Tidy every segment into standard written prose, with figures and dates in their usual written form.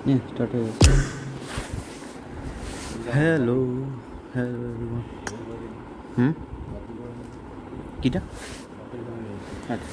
Yeah, start it. Hello everyone. Kita? Ada.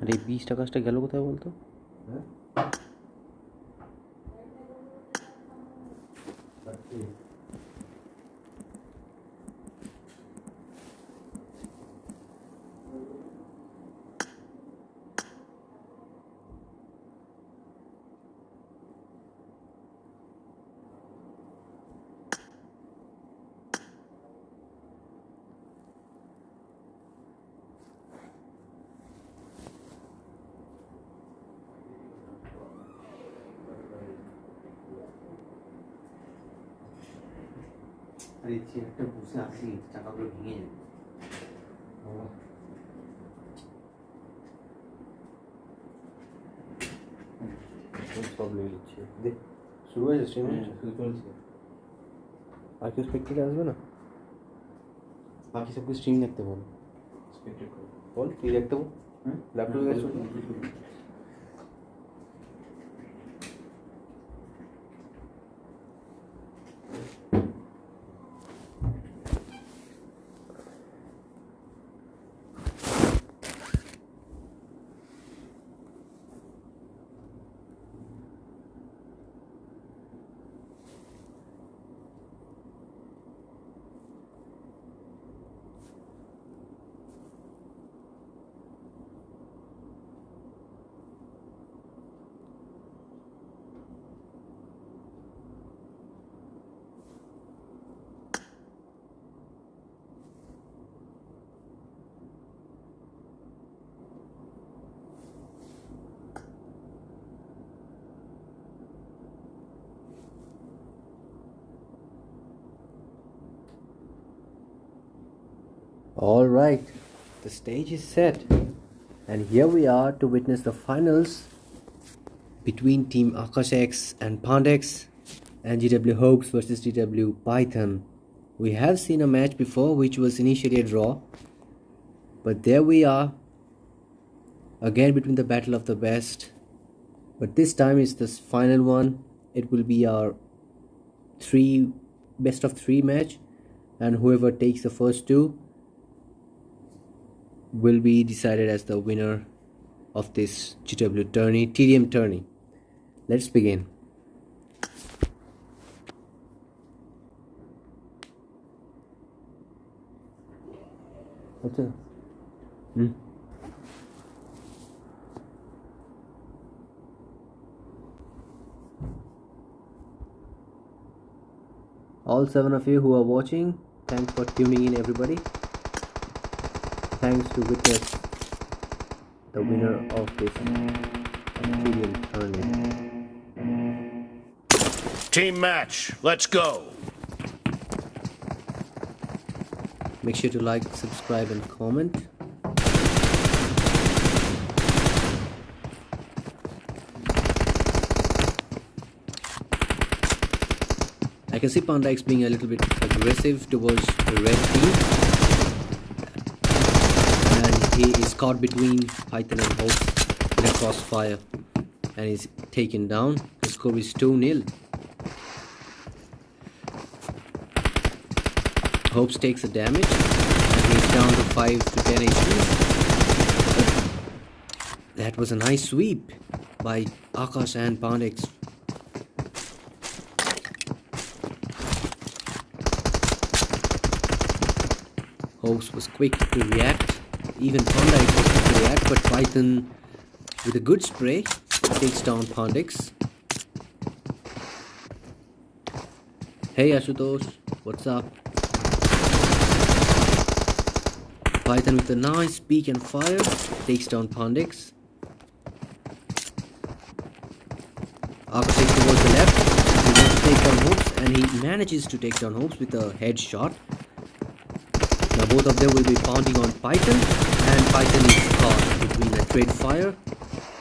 আরে 20 টাকাটা গেল কোথায় বলতো? আরে চেয়ারটা বসে আসি চাকাগুলো ভেঙে যাবে। সব লেগে যাচ্ছে। দেখ শুরু হয়েছে স্ট্রিম চলছে। আর কেউ স্পেক্টেটে আসবে না? বাকি সবকে স্ট্রিম দেখতে বল। বল তুই দেখতে বল। ল্যাপটপে গেছো? All right, the stage is set, and here we are to witness the finals between Team Akash X and Pandex and GW Hoax versus GW Python. We have seen a match before which was initially a draw, but there we are again between the battle of the best. But this time it's this final one. It will be our best of 3 match, and whoever takes the first 2 will be decided as the winner of this GW tourney, TDM tourney. Let's begin. All 7 of you who are watching, thanks for tuning in, everybody. Thanks to witness the winner of this TDM tourney. Team match, let's go. Make sure to like, subscribe and comment. I can see Panda X being a little bit aggressive towards the red team, and he is caught between Python and Hope in a crossfire. and is taken down. The score is 2-0. Hopes takes the damage and he's down to 5 to 10 HP. That was a nice sweep by Akash and Pandex. Hopes was quick to react. Even Pandex was quick to react, but Python with a good spray takes down Pandex. Hey Ashutosh, what's up? Python with a nice peek and fire takes down Pandex. Akash takes towards the left. He wants to take down Hopes and he manages to take down Hopes with a headshot. Now both of them will be pounding on Python, and Python is caught between a trade fire.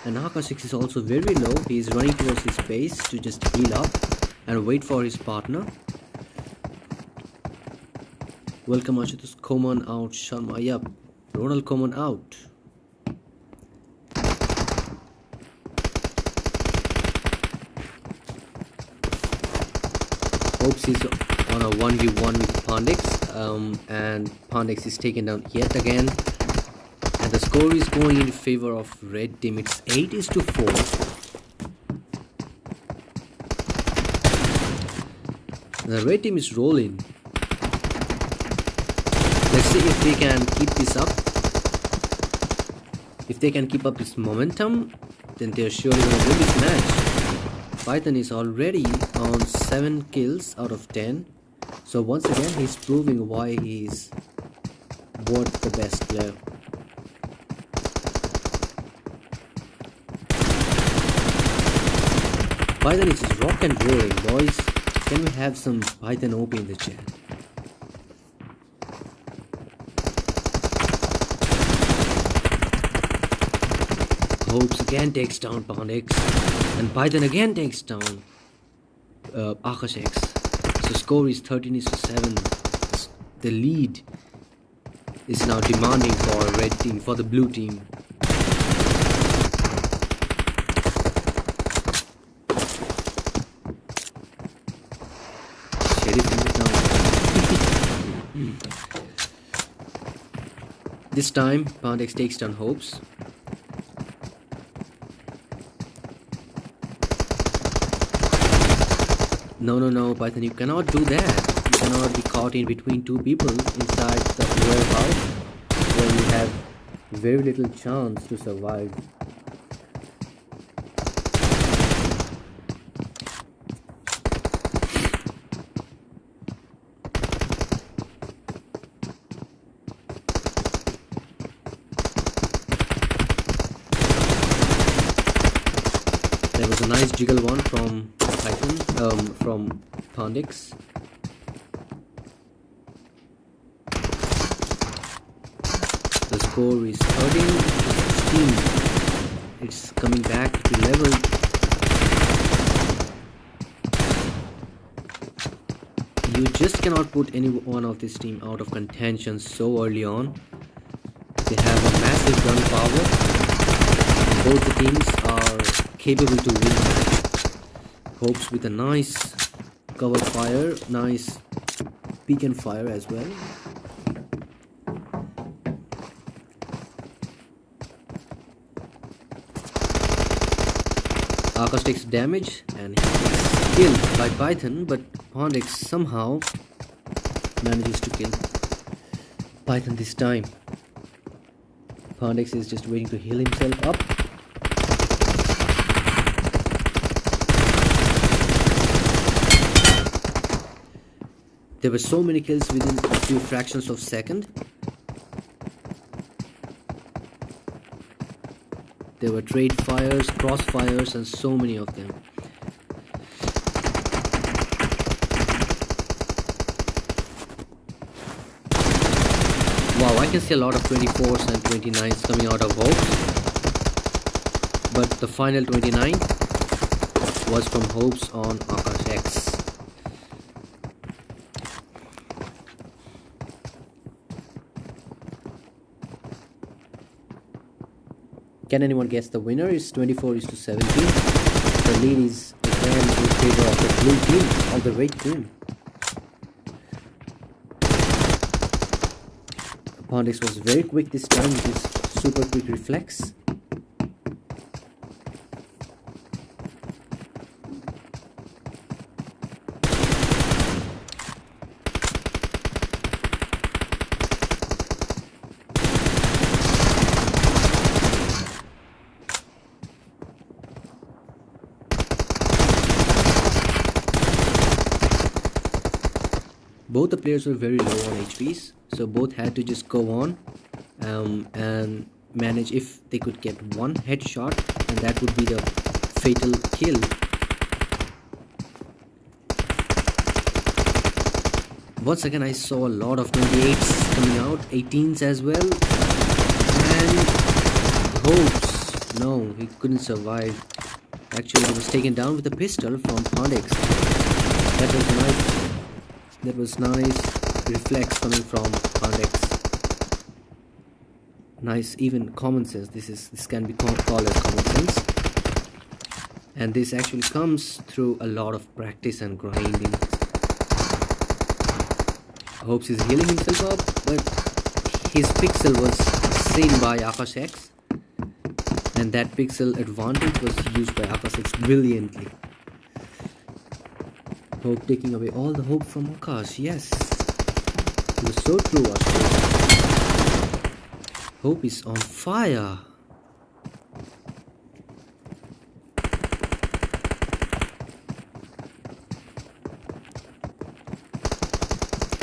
And Akash is also very low. He is running towards his base to just heal up and wait for his partner. Welcome Ashutosh. Common out. Sharma. Yup. Ronald Common out. Hopes is on a 1v1 with Pandex, and Pandex is taken down yet again, and the score is going in favor of red team. It's 8-4. The red team is rolling. Let's see if they can keep this up. If they can keep up this momentum, then they're surely going to win this match. Python is already on 7 kills out of 10. So once again, he's proving why he's worth the best player. Python is just rock and rolling, boys. Can we have some Python OP in the chat? Hopes again takes down Pandex, and Python again takes down Akash. So score is 13-7. The lead is now demanding for red team, for the blue team. This time Pandex takes down Hopes. No, Python, you cannot do that. You cannot be caught in between two people inside the warehouse where you have very little chance to survive. There was a nice jiggle one from Python, from Pandex. The score is 13-16. It's coming back to level. You just cannot put any one of this team out of contention so early on. They have a massive gun power. Both the teams are capable to win the match. Hopes with a nice cover fire, nice peek and fire as well. Akash takes damage and he's killed by Python, but Pandex somehow manages to kill Python this time. Pandex is just waiting to heal himself up. There were so many kills within a few fractions of a second. There were trade fires, crossfires, and so many of them. Wow, I can see a lot of 24s and 29s coming out of Hopes. But the final 29 was from Hopes on Akash X. Can anyone guess the winner? It's 24-17. The lead is again in favor of the blue team, or the red team. Pondex was very quick this time with his super quick reflex. Both the players were very low on HPs, so both had to just go on and manage if they could get one headshot, and that would be the fatal kill. Once again, I saw a lot of 28s coming out, 18s as well, and Hopes. No, he couldn't survive. Actually, he was taken down with a pistol from Pondex. That was nice. That was nice reflex coming from Pondex. Nice, even common sense. This can be called as common sense, and this actually comes through a lot of practice and grinding. Hopes is healing himself up, but his pixel was seen by Akash X, and that pixel advantage was used by Akash X brilliantly. Hope taking away all the hope from Akash. Yes, it was so true. Hope is on fire.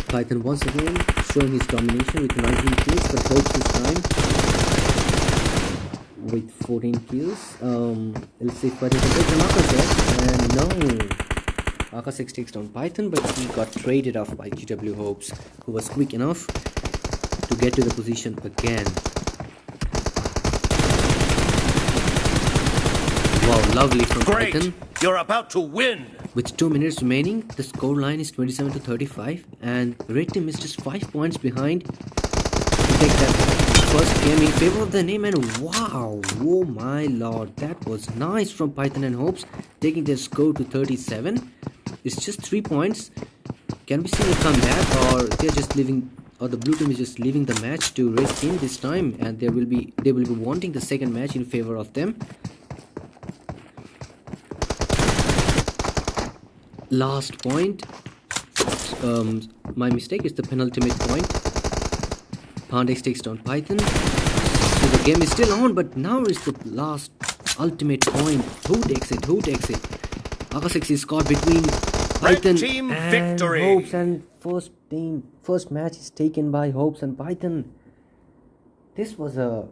Python once again showing his domination with 19 kills, but Hope this time with 14 kills. Let's see if Python can take Akash X, and no. Akash X takes down Python, but he got traded off by GW Hopes, who was quick enough to get to the position again. Wow, lovely from Great. Python. You're about to win. With 2 minutes remaining, the score line is 27-35, and red team is just 5 points behind to take that first game in favor of the name. And wow, oh my lord, that was nice from Python and Hopes, taking their score to 37. It's just 3 points. Can we see a comeback, or they're just leaving, or the blue team is just leaving the match to red team this time, and they will be wanting the second match in favor of them. Last point. My mistake is the penultimate point. Pondex takes down Python. So the game is still on, but now is the last ultimate point. Who takes it? Who takes it? Akash X is caught between Python team and victory. Hopes, and first match is taken by Hopes and Python. This was a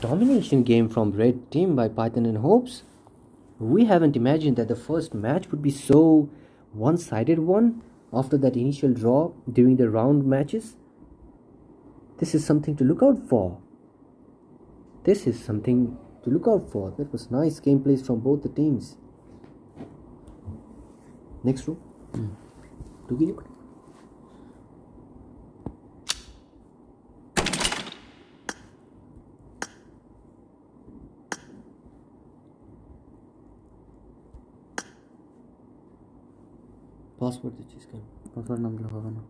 domination game from red team by Python and Hopes. We haven't imagined that the first match would be so one-sided one after that initial draw during the round matches. This is something to look out for. This is something to look out for. That was nice gameplays from both the teams. Next row. Password दीजिए इसका password नाम लगाओ ना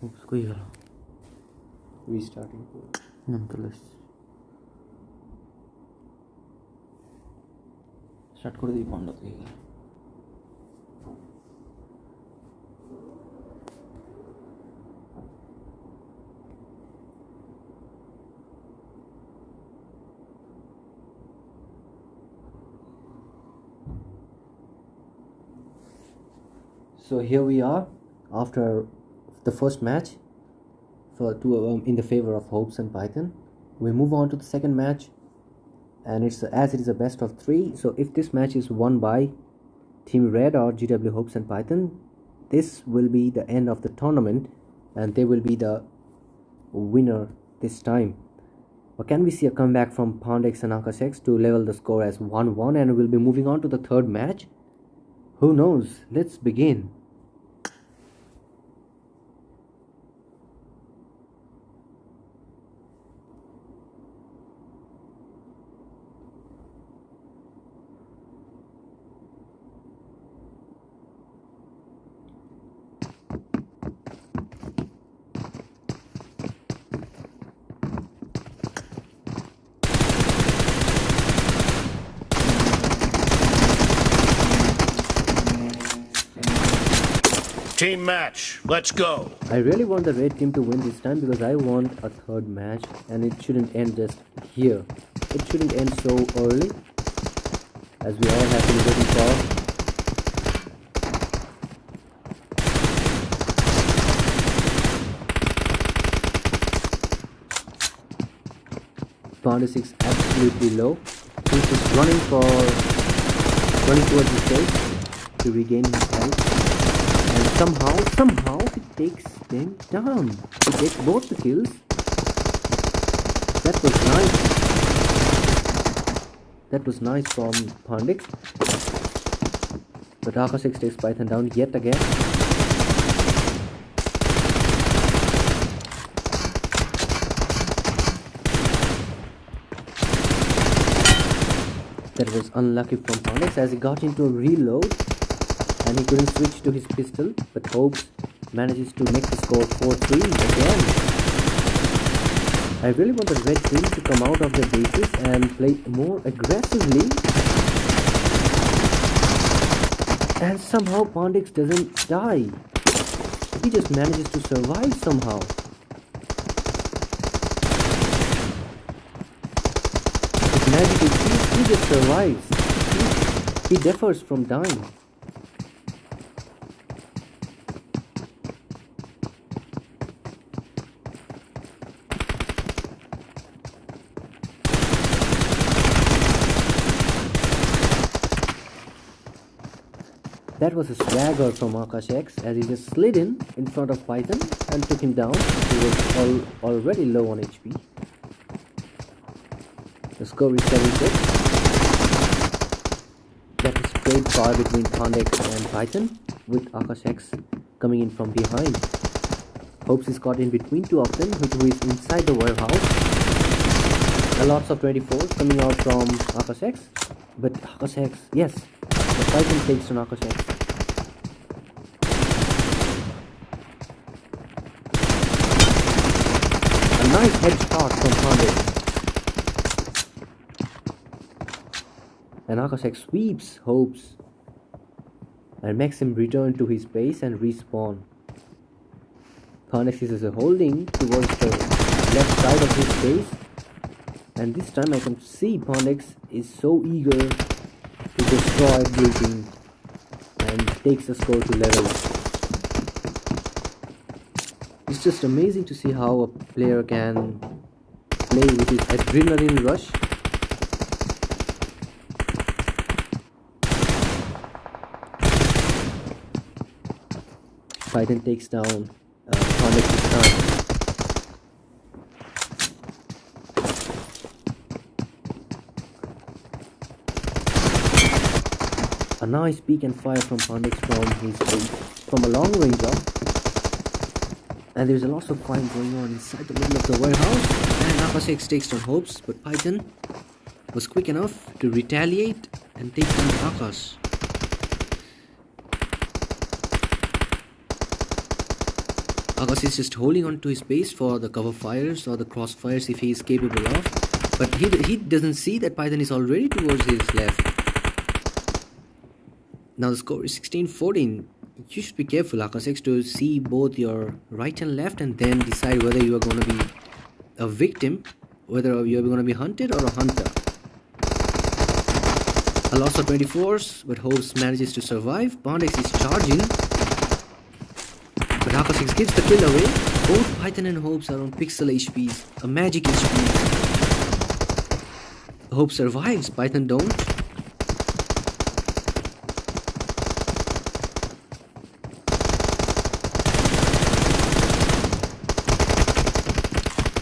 उसको ही करो restarting nonetheless start করে দিই বন্ধ হয়ে গেল So here we are after the first match in the favor of Hopes and Python. We move on to the second match, and as it is a best of 3. So if this match is won by Team Red or GW Hopes and Python, this will be the end of the tournament and they will be the winner this time. Or can we see a comeback from Pondex and Akash X to level the score as 1-1 and we'll be moving on to the third match? Who knows? Let's begin. Team match. Let's go. I really want the red team to win this time because I want a third match and it shouldn't end just here. It shouldn't end so early as we all have been waiting for. Pounder 6 absolutely low. He's just running towards his base to regain his health. And somehow he takes them down. He gets both the kills. That was nice. That was nice from Pandix. But Akash X takes Python down yet again. That was unlucky from Pandix as he got into a reload. And he couldn't switch to his pistol, but Hopes manages to make the score 4-3 again. I really want the red team to come out of their bases and play more aggressively. And somehow Pondix doesn't die. He just manages to survive somehow. His magic is he just survives. He differs from dying. That was a swagger from Akash X as he just slid in front of Python and took him down. He was already low on HP. The score is 7-6. That is straight fire between Pondex and Python with Akash X coming in from behind. Hopes is caught in between two of them, who is inside the warehouse. Lots of 24s coming out from Akash X. But Akash X, yes, the Python takes on Akash X. A nice head start from Pandix. And Akash X sweeps Hopes and makes him return to his base and respawn. Pandix is holding towards the left side of his base. And this time I can see Pandix is so eager to destroy blue team and takes the score to level. It's just amazing to see how a player can play with his adrenaline rush. Python takes down Pandix this time. A nice peek and fire from Pandix from a long range up. And there's a lot of fighting going on inside the middle of the warehouse. And Akash X takes down Hopes, but Python was quick enough to retaliate and take down Akash. Akash is just holding on to his base for the cover fires or the crossfires if he is capable of. But he doesn't see that Python is already towards his left. Now the score is 16-14. You should be careful, Akash X, to see both your right and left and then decide whether you are going to be a victim, whether you are going to be hunted or a hunter. A loss of 24s, but Hopes manages to survive. Pondex is charging, but Akash X gives the kill away. Both Python and Hopes are on pixel HPs, a magic HP. 'Hope' survives, Python don't. Akash X is just holding on to his base for the cover fires or the crossfires if he is capable of. Now the score is 17-14. You should be careful, Akash X, to see both your right and left and then decide whether you are going to be a victim, whether you are going to be hunted or a hunter. A loss of 24s, but Hopes manages to survive. Pondex is charging, but Akash X gives the kill away. Both Python and Hopes are on pixel HPs, a magic HP. 'Hope' survives, Python don't.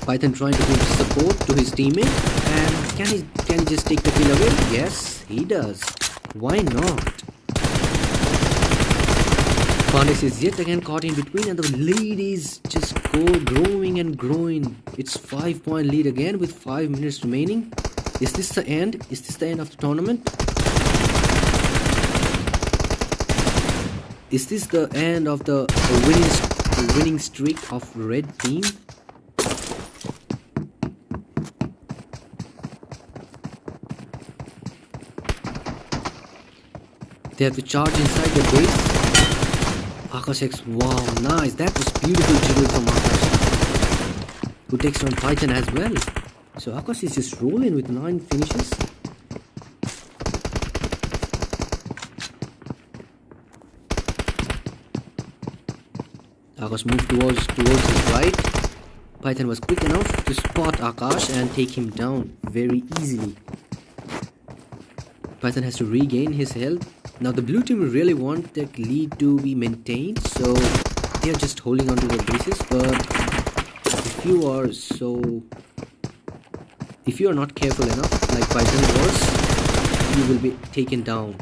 Python trying to give support to his teammate, and can he just take the kill away? Yes, he does. Why not? Pandex is yet again caught in between, and the lead is just growing and growing. It's 5-point lead again with 5 minutes remaining. Is this the end? Is this the end of the tournament? Is this the end of the winning streak of red team? They have to charge inside the base. Akash X, wow, nice. That was beautiful jiggle from Akash, who takes on Python as well. So Akash is just rolling with 9 finishes. Akash moved towards his right. Python was quick enough to spot Akash and take him down very easily. Python has to regain his health. Now the blue team really want their lead to be maintained, so they are just holding on to their bases. But if you are not careful enough, like Python was, you will be taken down.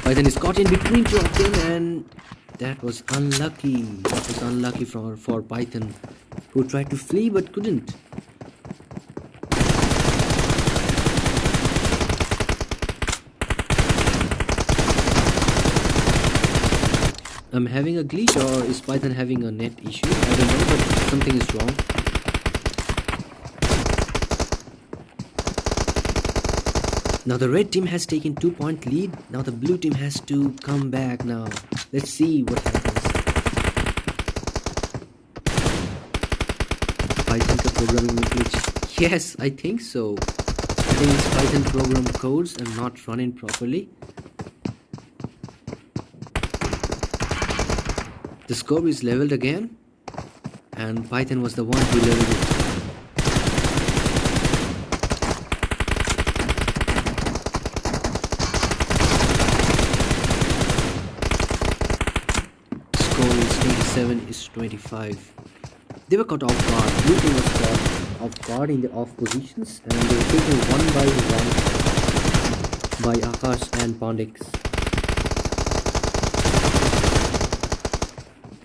Python is caught in between 2 of them, and that was unlucky. That was unlucky for Python, who tried to flee but couldn't. I'm having a glitch, or is Python having a net issue? I don't know, but something is wrong. Now the red team has taken 2-point lead. Now the blue team has to come back now. Let's see what happens. Python का programming में glitch. Yes, I think so. I think it's Python program codes and not running properly. The score is leveled again, and Python was the one who leveled it. Score is 27-25. They were caught off guard. Blue team was caught off guard in the off positions, and they were taken one by one by Akash and Pandex.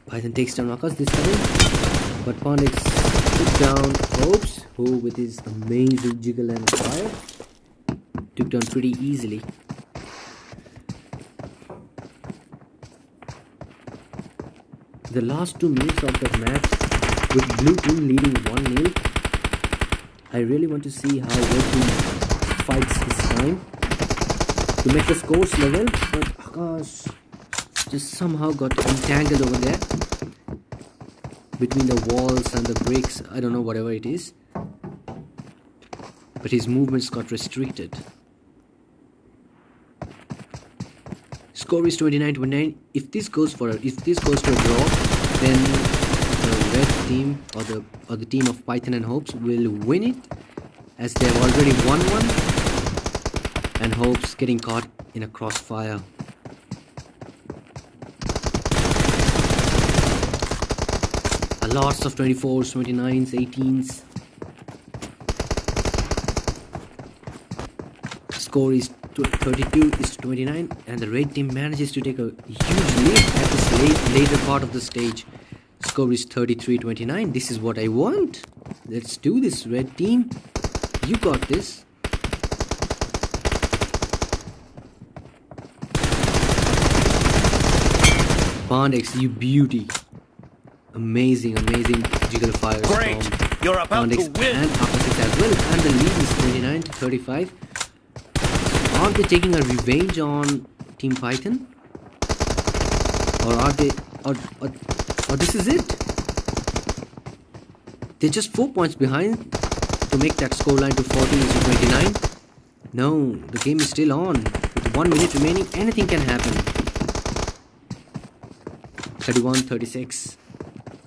Python takes down Akash this time, but Pandex took down Hopes, who with his amazing jiggle and fire took down pretty easily. The last 2 minutes of the match with blue team leading 1-0. I really want to see how red team fights this time to make the scores level, but Akash just somehow got entangled over there between the walls and the bricks. I don't know, whatever it is, but his movements got restricted. Score is 29-29. If this goes to a draw, then the red team or the team of Python and Hopes will win it, as they have already won one, and Hopes getting caught in a crossfire. Lots of 24s, 29s, 18s. Score is 32-29, and the red team manages to take a huge lead at this later part of the stage. Score is 33-29. This is what I want. Let's do this, red team. You got this. Pandex, you beauty. Amazing jiggle fires. Great! You're about Pandex to win! and Akash as well, and the lead is 29-35. Are they taking a revenge on Team Python? Or are they... Or this is it? They're just 4 points behind to make that scoreline to 40-29. No, the game is still on. With 1 minute remaining, anything can happen. 31-36.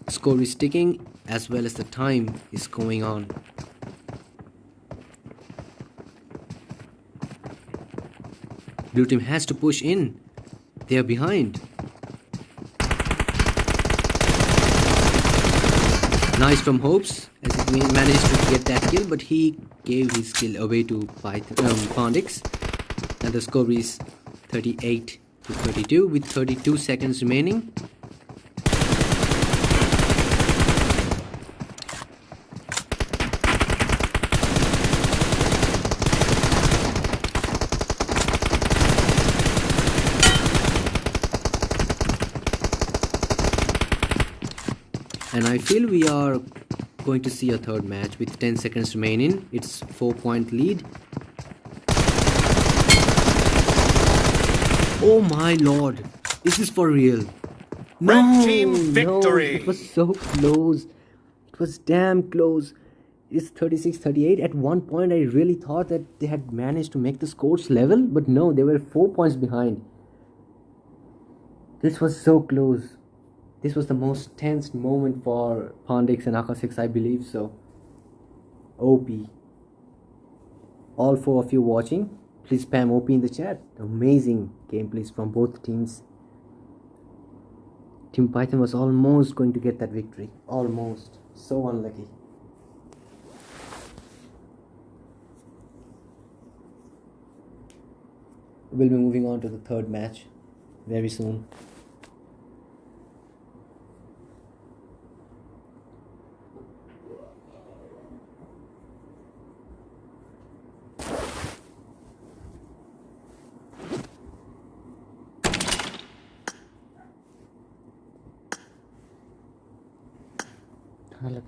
Score is ticking as well as the time is going on. Blue team has to push in. They are behind. Nice from Hopes as he managed to get that kill, but he gave his kill away to Pondix, and the score is 38 to 32 with 32 seconds remaining. And I feel we are going to see a third match with 10 seconds remaining. It's 4-point lead. Oh my lord, is this for real? No, Red team victory. No, it was so close. It was damn close. It's 36-38. At one point I really thought that they had managed to make the scores level, but no, they were 4 points behind. This was so close. This was the most tense moment for Pondix and Akash, I believe so. OP. All 4 of you watching, please spam OP in the chat. Amazing gameplays from both teams. Team Python was almost going to get that victory. Almost. So unlucky. We'll be moving on to the third match very soon. Alex.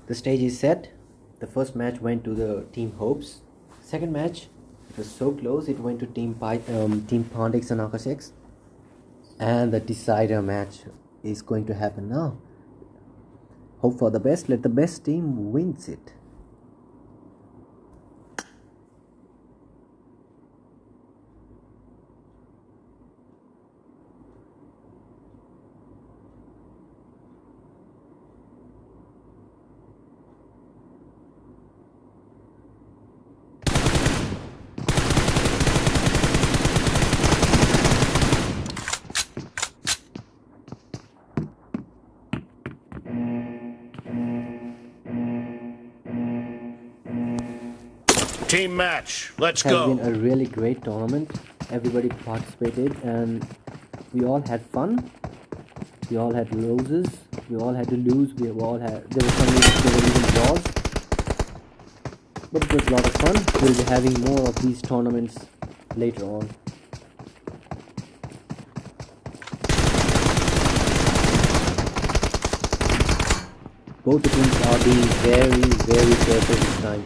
The stage is set. The first match went to the Team Hopes. Second match, it was so close. It went to Team Pondix and Akash. And the decider match is going to happen now. Hope for the best. Let the best team wins it. Team match. Let's It has go. been a really great tournament. Everybody participated and we all had fun. We all had losses. We all had to lose. There were some minutes there were even draws. But it was a lot of fun. We'll be having more of these tournaments later on. Both the teams are being very, very careful this time.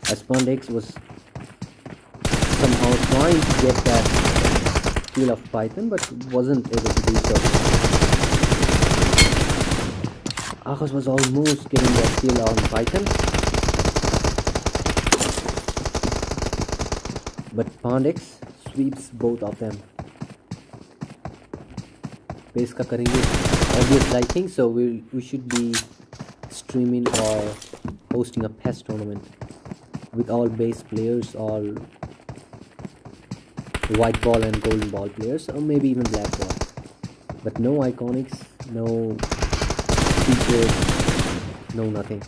As Pondix was somehow trying to get that kill of Python, but wasn't able to do so. Akash was almost getting that kill on Python, but Pondix sweeps both of them. Base ka karenge, obviously I think so. We should be streaming or hosting a PES tournament with all base players, all white ball and golden ball players, or maybe even black ball. But no iconics, no features, no nothing.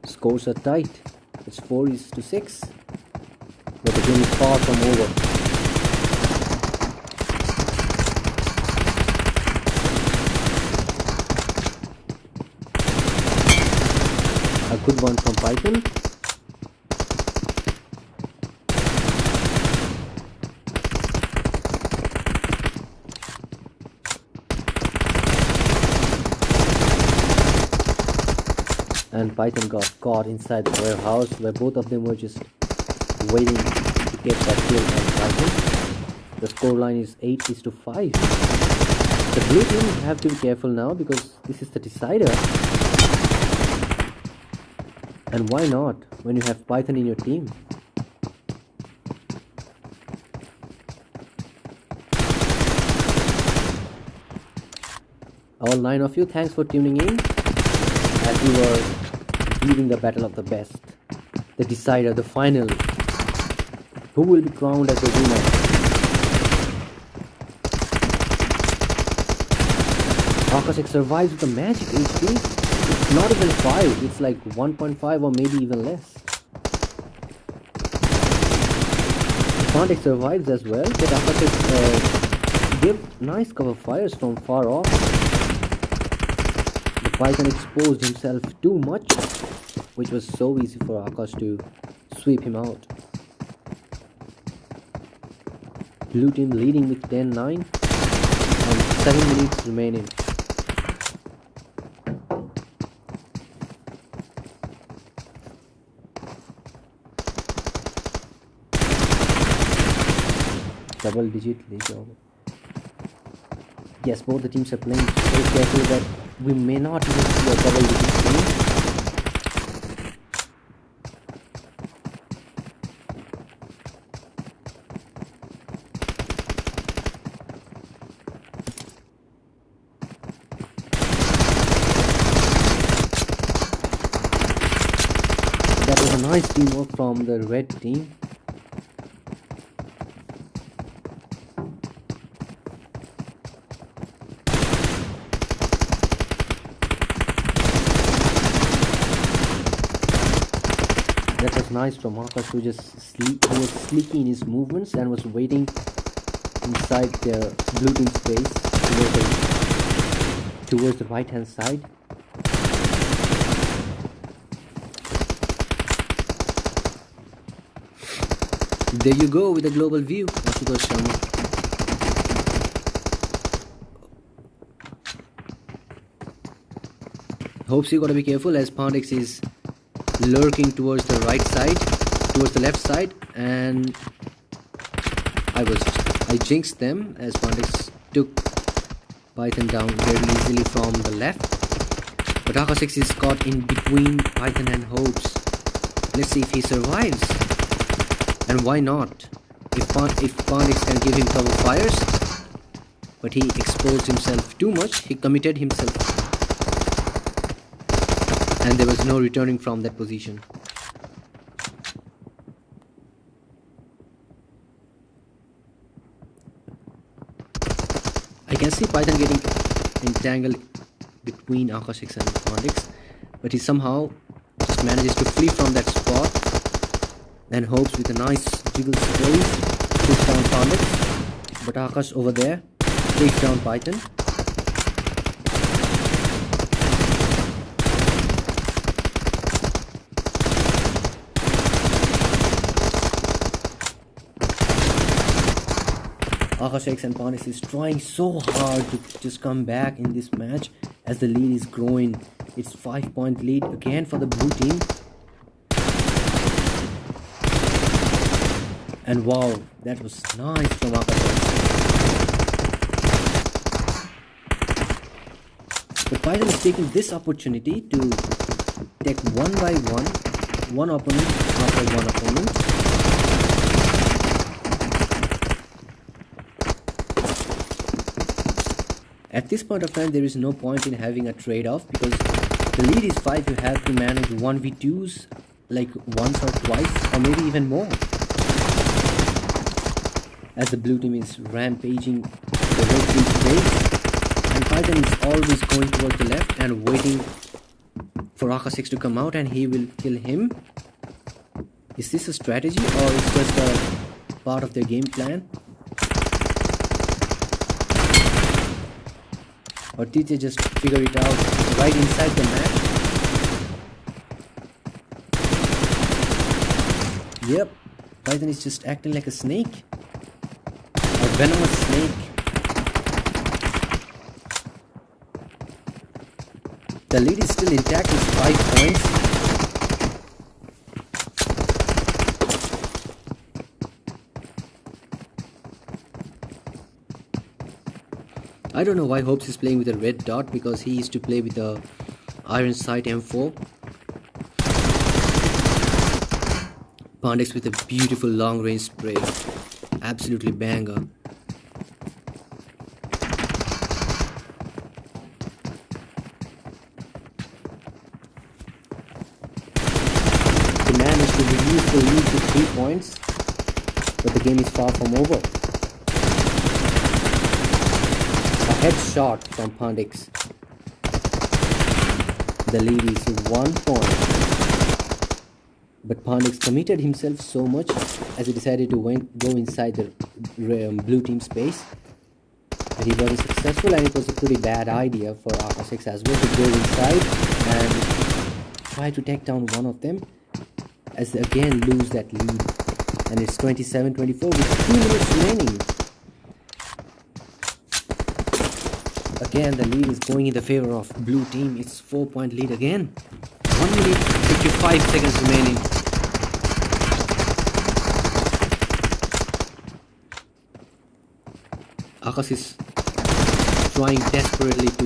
Scores are tight. It's 4-6, but the game is far from over. Good one from Python. And Python got caught inside the warehouse where both of them were just waiting to get that kill on Python. The scoreline is 8-5. The blue team have to be careful now because this is the decider. And why not when you have Python in your team? All 9 of you, thanks for tuning in as we were viewing the battle of the best, the decider, the final. Who will be crowned as the winner? Akash survives with a magic HP. It's not even 5, it's like 1.5 or maybe even less. Pandek survives as well, but Akash give nice cover fires from far off. The Python exposed himself too much, which was so easy for Akash to sweep him out. Blue team leading with 10-9 and 7 minutes remaining. Double digit lead over. Yes, both the teams are playing so carefully that we may not even see a double digit team. That was a nice teamwork from the red team. That was nice from Akash, who who was sleeky in his movements and was waiting inside the blue team space towards the right hand side. There you go with a global view, Akash Sharma. Hopes you gotta be careful as Pandex is lurking towards the right side, towards the left side, and I jinxed them as Pandex took Python down very easily from the left. But Akash is caught in between Python and Hopes. Let's see if he survives. And why not? If Pandex can give him cover fires, but he exposed himself too much, he committed himself. And there was no returning from that position. I can see Python getting entangled between Akash and Pandex, but he somehow just manages to flee from that spot and Hopes with a nice jiggle spray push down Pandex, but Akash over there takes down Python. Akash and Pandex is trying so hard to just come back in this match as the lead is growing. It's 5-point lead again for the blue team. And wow, that was nice from Akash. But Python is taking this opportunity to take one by one opponent after one opponent. At this point of time, there is no point in having a trade-off because the lead is 5. You have to manage 1v2s like once or twice or maybe even more. As the blue team is rampaging the red team's base, and Python is always going towards the left and waiting for Akash to come out and he will kill him. Is this a strategy or is just a part of their game plan? Or did they just figure it out right inside the match? Yep, Python is just acting like a snake. A venomous snake. The lead is still intact with 5 points. I don't know why Hopes is playing with a red dot, because he used to play with a iron sight M4. Pandex with a beautiful long range spray. Absolutely banger. They managed to reduce the lead to 3 points, but the game is far from over. A headshot from Pandex. The lead is 1 point. But Pandex committed himself so much as he decided to go inside the blue team space. But he wasn't successful, and it was a pretty bad idea for Akash as well to go inside and try to take down one of them, as they again lose that lead. And it's 27-24 with 2 minutes remaining. Again, the lead is going in the favor of blue team. It's 4-point lead again. 1 minute 55 seconds remaining. Akash is trying desperately to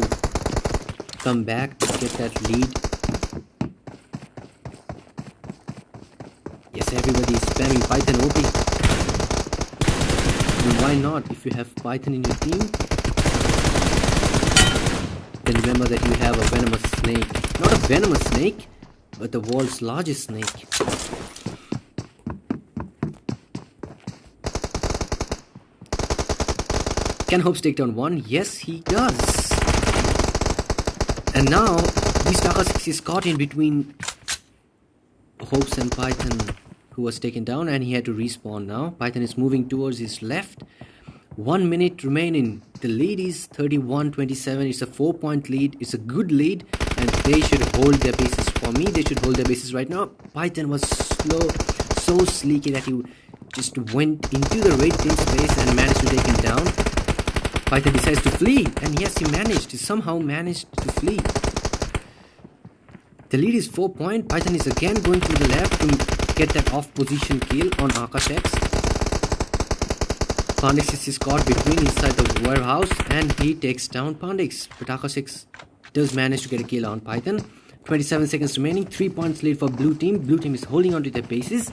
come back to get that lead. Yes, everybody is spamming Python OP. And why not? If you have Python in your team, then remember that you have a venomous snake. Not a venomous snake, but the world's largest snake. Can Hopes take down one? Yes, he does. And now, Beastaka 6 is caught in between Hopes and Python, who was taken down, and he had to respawn now. Python is moving towards his left. 1 minute remaining. The lead is 31-27. It's a 4-point lead. It's a good lead, and they should hold their bases. For me, they should hold their bases right now. Python was slow, so sleeky that he just went into the red team space and managed to take him down. Python decides to flee, and yes, he somehow managed to flee. The lead is 4 points. Python is again going to the left to get that off position kill on Akash X. Pandex is caught between inside the warehouse, and he takes down Pandex. But Akash X does manage to get a kill on Python. 27 seconds remaining. 3 points lead for blue team. Blue team is holding on to their bases.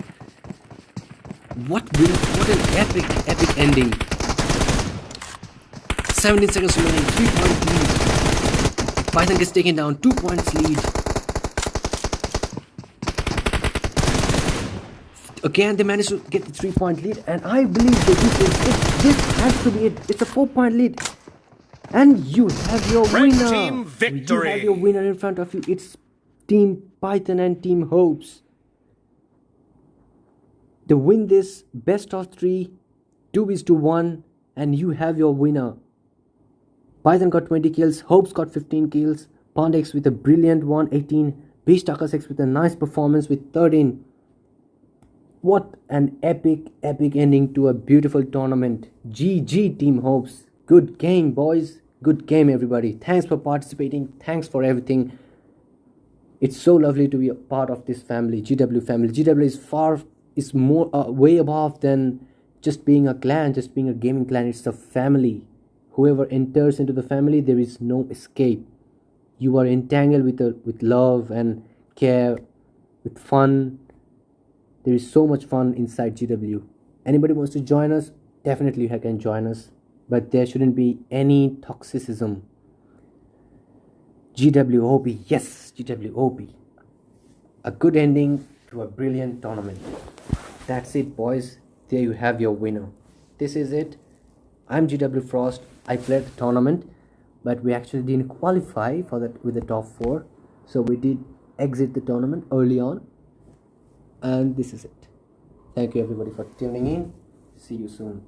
What an epic ending. 17 seconds remaining. 3-point lead. Python gets taken down. 2 points lead. Again, they managed to get the 3-point lead, and I believe that this has to be it. It's a 4-point lead, and you have your winner. Team victory. You have your winner in front of you. It's Team Python and Team Hopes. They win this best of 3, 2-1, and you have your winner. Python got 20 kills, Hopes got 15 kills, Pandex with a brilliant 18, Beastaka 6 with a nice performance with 13. What an epic ending to a beautiful tournament. GG Team Hopes. Good game, boys. Good game, everybody. Thanks for participating. Thanks for everything. It's so lovely to be a part of this family, GW family. GW is more way above than just being a clan, just being a gaming clan. It's a family. Whoever enters into the family, there is no escape. You are entangled with love and care, with fun. There is so much fun inside GW. Anybody wants to join us, definitely you can join us. But there shouldn't be any toxicism. GWOP, yes, GWOP. A good ending to a brilliant tournament. That's it, boys. There you have your winner. This is it. I'm GW Frost. I played the tournament, but we actually didn't qualify for that with the top 4. So we did exit the tournament early on. And this is it. Thank you everybody for tuning in. See you soon.